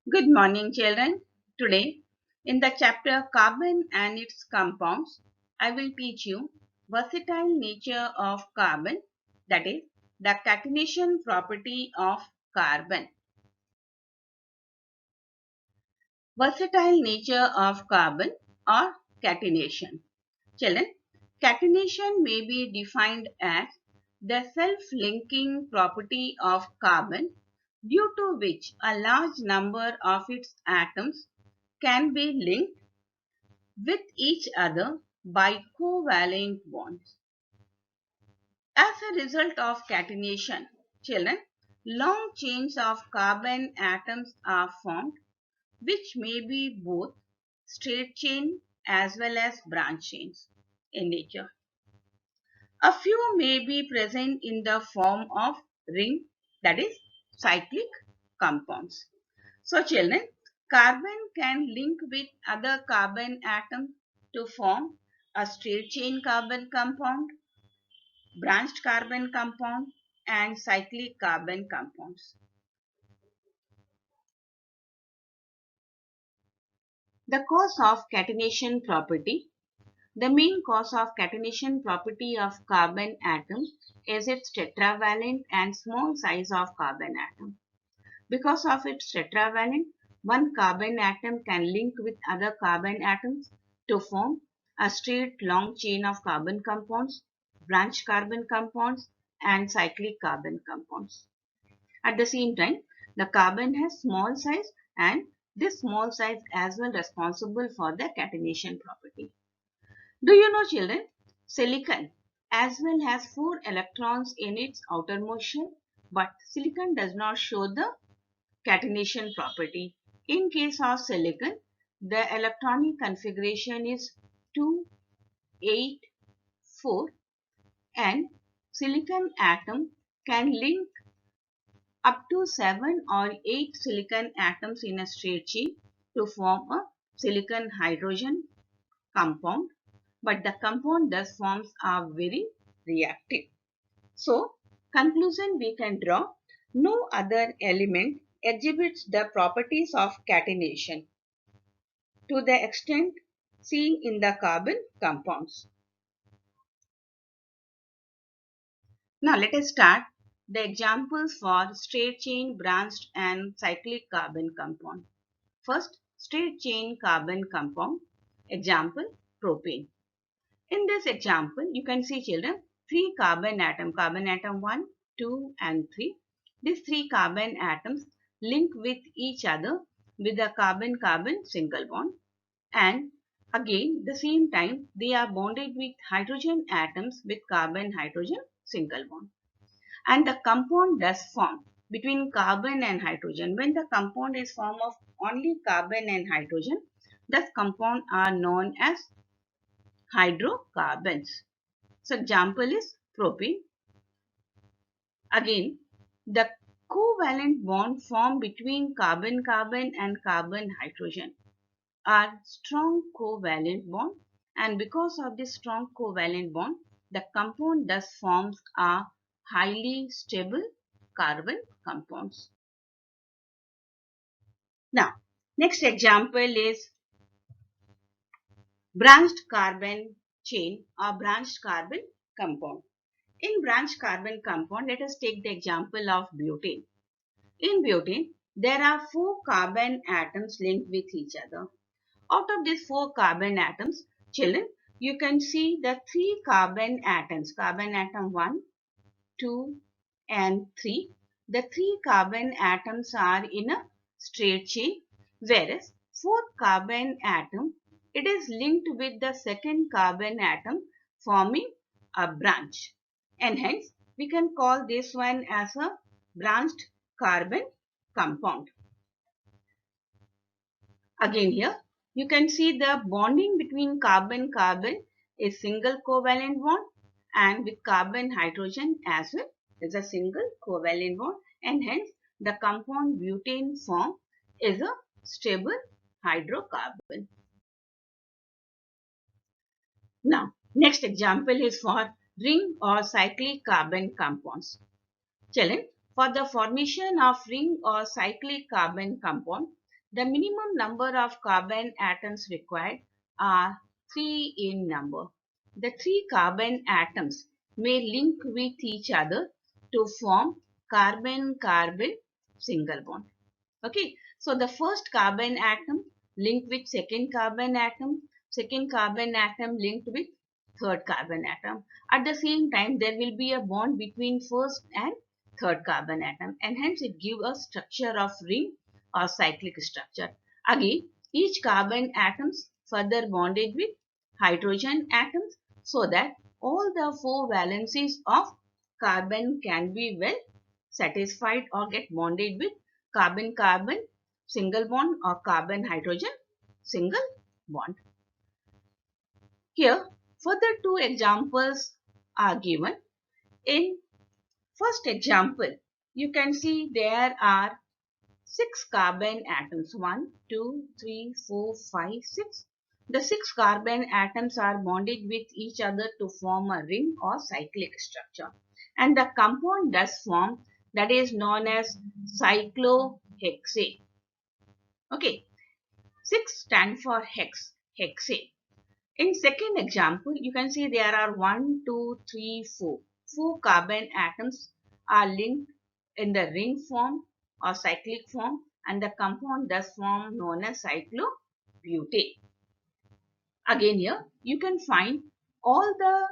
Good morning, children. Today, in the chapter Carbon and its Compounds, I will teach you versatile nature of carbon, that is, the catenation property of carbon. Versatile nature of carbon or catenation. Children, catenation may be defined as the self-linking property of carbon due to which a large number of its atoms can be linked with each other by covalent bonds. As a result of catenation, children, long chains of carbon atoms are formed which may be both straight chain as well as branch chains in nature. A few may be present in the form of ring, that is cyclic compounds. So children, carbon can link with other carbon atoms to form a straight chain carbon compound, branched carbon compound and cyclic carbon compounds. The cause of catenation property. The main cause of catenation property of carbon atom is its tetravalent and small size of carbon atom. Because of its tetravalent, one carbon atom can link with other carbon atoms to form a straight long chain of carbon compounds, branch carbon compounds, and cyclic carbon compounds. At the same time, the carbon has small size and this small size as well responsible for the catenation property. Do you know children, silicon as well has 4 electrons in its outermost shell, but silicon does not show the catenation property. In case of silicon, the electronic configuration is 2, 8, 4 and silicon atom can link up to 7 or 8 silicon atoms in a straight chain to form a silicon hydrogen compound, but the compound thus forms are very reactive. So, conclusion we can draw, no other element exhibits the properties of catenation to the extent seen in the carbon compounds. Now let us start the examples for straight chain, branched and cyclic carbon compound. First, straight chain carbon compound. Example, propane. In this example, you can see children, 3 carbon atom 1, 2 and 3. These 3 carbon atoms link with each other with a carbon-carbon single bond, and again the same time they are bonded with hydrogen atoms with carbon-hydrogen single bond. And the compound does form between carbon and hydrogen. When the compound is form of only carbon and hydrogen, thus compound are known as hydrocarbons. So example is propane. Again, the covalent bond formed between carbon-carbon and carbon-hydrogen are strong covalent bond, and because of this strong covalent bond, the compound thus forms are highly stable carbon compounds. Now, next example is branched carbon chain or branched carbon compound. In branched carbon compound, let us take the example of butane. In butane, there are 4 carbon atoms linked with each other. Out of these 4 carbon atoms, children, you can see the 3 carbon atoms, carbon atom 1, 2 and 3. The 3 carbon atoms are in a straight chain, whereas 4th carbon atom, it is linked with the second carbon atom forming a branch, and hence we can call this one as a branched carbon compound. Again here, you can see the bonding between carbon-carbon is single covalent bond, and with carbon-hydrogen as well is a single covalent bond, and hence the compound butane form is a stable hydrocarbon. Now, next example is for ring or cyclic carbon compounds. Children, for the formation of ring or cyclic carbon compound, The minimum number of carbon atoms required are 3 in number. The 3 carbon atoms may link with each other to form carbon-carbon single bond. Okay, so the first carbon atom linked with second carbon atom linked with third carbon atom. At the same time, there will be a bond between first and third carbon atom, and hence it gives a structure of ring or cyclic structure. Again, each carbon atoms further bonded with hydrogen atoms so that all the 4 valencies of carbon can be well satisfied or get bonded with carbon-carbon single bond or carbon-hydrogen single bond. Here, further 2 examples are given. In first example, you can see there are 6 carbon atoms, 1, 2, 3, 4, 5, 6. The 6 carbon atoms are bonded with each other to form a ring or cyclic structure. And the compound thus formed, that is known as cyclohexane. Okay, 6 stand for hexane. In second example, you can see there are 1, 2, 3, 4. 4 carbon atoms are linked in the ring form or cyclic form, and the compound thus formed known as cyclobutane. Again here, you can find all the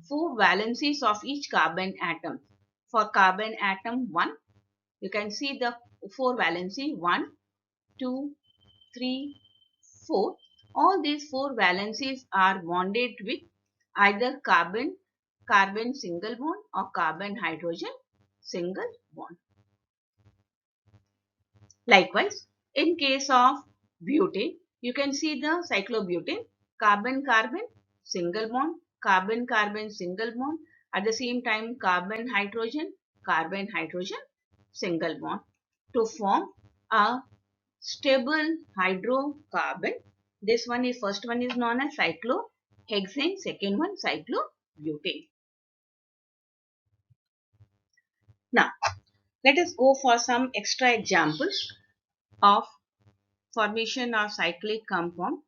4 valencies of each carbon atom. For carbon atom 1, you can see the 4 valency 1, 2, 3, 4. All these 4 valencies are bonded with either carbon single bond or carbon hydrogen single bond. Likewise, in case of butane, you can see the cyclobutane, carbon-carbon single bond, carbon-carbon single bond, at the same time carbon-hydrogen single bond to form a stable hydrocarbon. This one is, first one is known as cyclohexane, second one cyclobutane. Now, let us go for some extra examples of formation of cyclic compound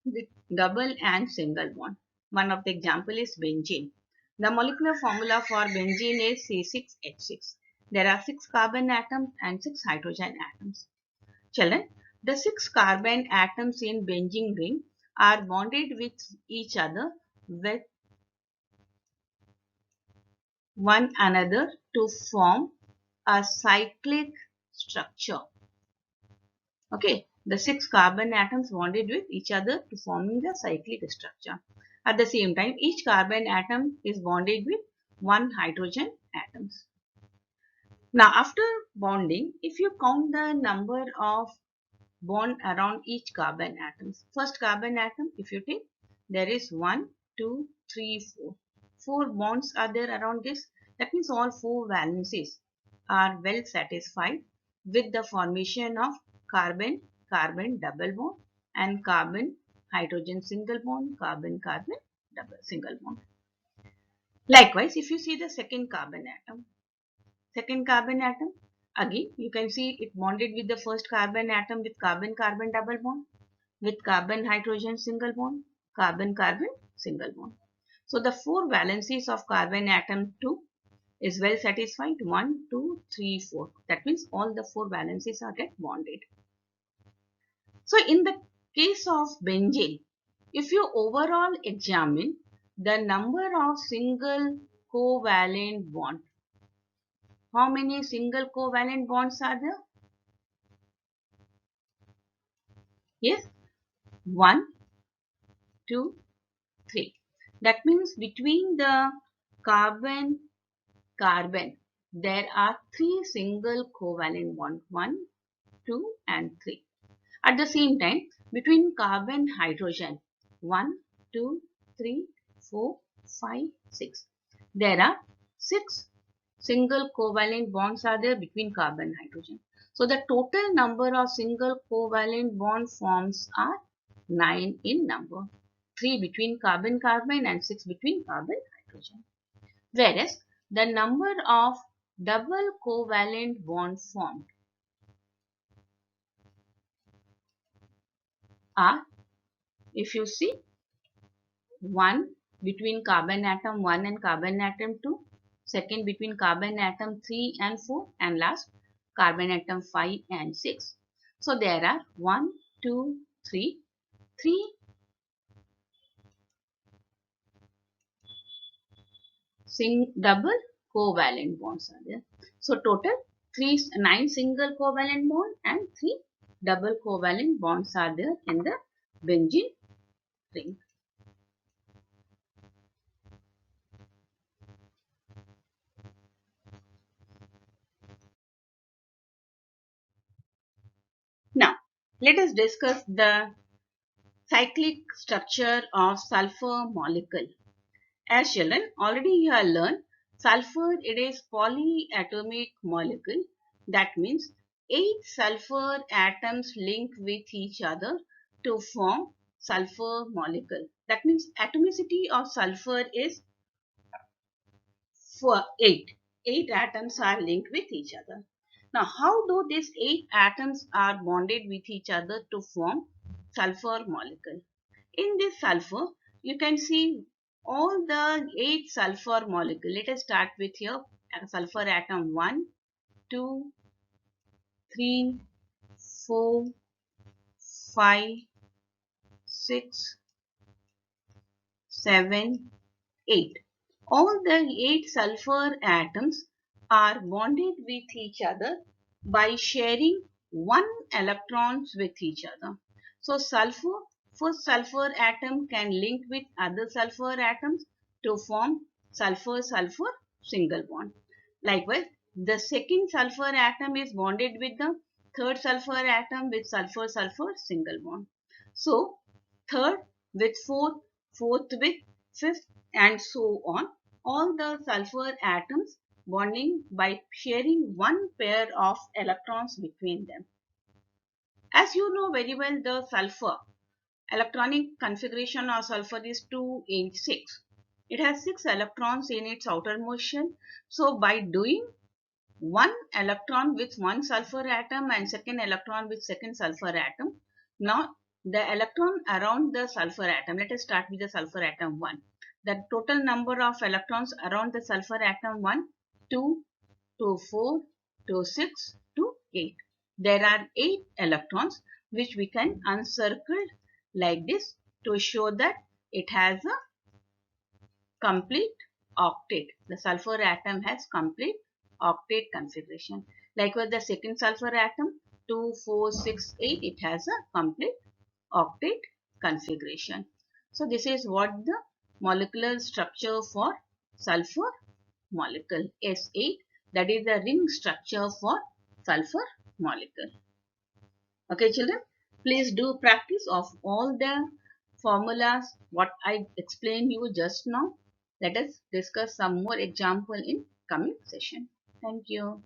with double and single bond. One of the example is benzene. The molecular formula for benzene is C6H6. There are 6 carbon atoms and 6 hydrogen atoms. Children, the 6 carbon atoms in benzene ring are bonded with each other with one another to form a cyclic structure. Okay, the 6 carbon atoms bonded with each other to forming the cyclic structure. At the same time, each carbon atom is bonded with 1 hydrogen atoms. Now, after bonding, if you count the number of bond around each carbon atoms, first carbon atom, if you take, there is 1, 2, 3, 4. 4 bonds are there around this. That means all 4 valencies are well satisfied with the formation of carbon-carbon double bond and carbon-hydrogen single bond, carbon-carbon double single bond. Likewise, if you see the second carbon atom, again you can see it bonded with the first carbon atom with carbon-carbon double bond, with carbon-hydrogen single bond, carbon-carbon single bond. So the 4 valencies of carbon atom 2 is well satisfied, 1, 2, 3, 4. That means all the 4 valencies are get bonded. So in the case of benzene, if you overall examine the number of single covalent bonds, how many single covalent bonds are there? Yes, 1, 2, 3. That means between the carbon there are 3 single covalent bonds, 1, 2 and 3. At the same time, between carbon hydrogen, 1, 2, 3, 4, 5, 6. There are 6 single covalent bonds are there between carbon hydrogen. So the total number of single covalent bond forms are 9 in number. 3 between carbon and 6 between carbon hydrogen. Whereas the number of double covalent bond formed are, if you see, 1 between carbon atom 1 and carbon atom 2, second between carbon atom 3 and 4, and last carbon atom 5 and 6. So there are 1, 2, 3, 3 double covalent bonds are there. So total 9 single covalent bond and 3 double covalent bonds are there in the benzene ring. Now let us discuss the cyclic structure of sulfur molecule. As children, already you have learned sulfur, it is polyatomic molecule. That means 8 sulfur atoms link with each other to form sulfur molecule. That means atomicity of sulfur is for 8. 8 atoms are linked with each other. Now, how do these 8 atoms are bonded with each other to form sulfur molecule? In this sulfur, you can see all the 8 sulfur molecule. Let us start with here sulfur atom 1, 2, 3, 4, 5, 6, 7, 8. All the 8 sulfur atoms are bonded with each other by sharing 1 electrons with each other. So first sulfur atom can link with other sulfur atoms to form sulfur-sulfur single bond. Likewise, the second sulfur atom is bonded with the third sulfur atom with sulfur-sulfur single bond. So third with fourth, fourth with fifth, and so on. All the sulfur atoms bonding by sharing one pair of electrons between them. As you know very well, the sulfur electronic configuration of sulfur is 2H6. It has 6 electrons in its outermost shell. So by doing one electron with one sulfur atom and second electron with second sulfur atom, now the electron around the sulfur atom, let us start with the sulfur atom 1. The total number of electrons around the sulfur atom 1, 2, 2, 4, 2, 6, 2, 8. There are 8 electrons which we can encircle like this to show that it has a complete octet. The sulfur atom has complete octet configuration. Likewise, the second sulfur atom 2, 4, 6, 8, it has a complete octet configuration. So this is what the molecular structure for sulfur molecule S8, that is the ring structure for sulfur molecule. Okay children, please do practice of all the formulas what I explained you just now. Let us discuss some more example in coming session. Thank you.